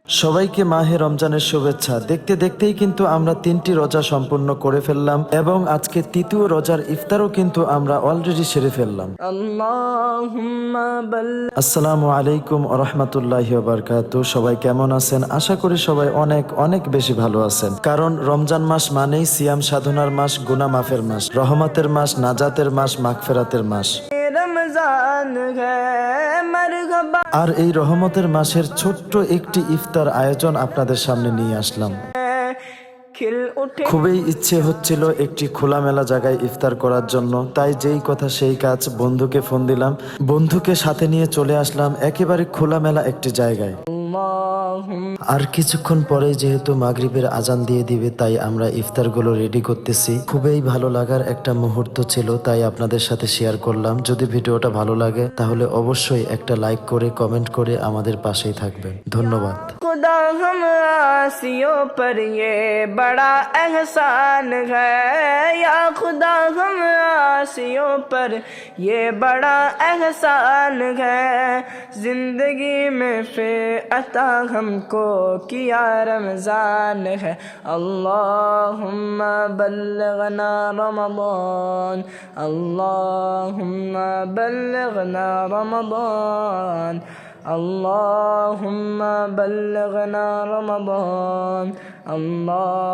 সবাইকে মাহে রমজানের শুভেচ্ছা। দেখতে দেখতেই কিন্তু আমরা 3টি রোজা সম্পূর্ণ করে ফেললাম এবং আজকে তৃতীয় রোজার ইফতারও কিন্তু আমরা অলরেডি সেরে ফেললাম। আসসালামু আলাইকুম ওয়া রাহমাতুল্লাহি ওয়া বারাকাতুহু। সবাই কেমন আছেন? আশা করি সবাই অনেক অনেক বেশি ভালো আছেন, কারণ রমজান মাস মানেই সিয়াম সাধনার মাস, গুনাহ মাফের মাস, রহমতের মাস, নাজাতের মাস, মাগফিরাতের মাস। আর এই রহমতের মাসের ছোট্ট একটি ইফতার আয়োজন আপনাদের সামনে নিয়ে আসলাম। খুবই ইচ্ছে হচ্ছিল একটি খোলামেলা জায়গায় ইফতার করার জন্য, তাই যেই কথা সেই কাজ, বন্ধুকে ফোন দিলাম, বন্ধুকে সাথে নিয়ে চলে আসলাম একেবারে খোলামেলা একটি জায়গায়। আর কিছুক্ষণ পরে যেহেতু মাগরিবের আজান দিয়ে দিবে, তাই আমরা ইফতারগুলো রেডি করতেছি। খুবই ভালো লাগার একটা মুহূর্ত ছিল, তাই আপনাদের সাথে শেয়ার করলাম। যদি ভিডিওটা ভালো লাগে তাহলে অবশ্যই একটা লাইক করে কমেন্ট করে আমাদের পাশেই থাকবেন। ধন্যবাদ। खुदा हम आसियों पर ये बड़ा एहसान है, या खुदा हम आसियों पर ये बड़ा एहसान है, जिंदगी में फिर अता हमको किया रमजान है। अल्लाहुम्मा बल्लिगना रमज़ान, अल्लाहुम्मा बल्लिगना रमज़ान, अल्लाहुम्मा बल्लिगना रमज़ान। अल्लाह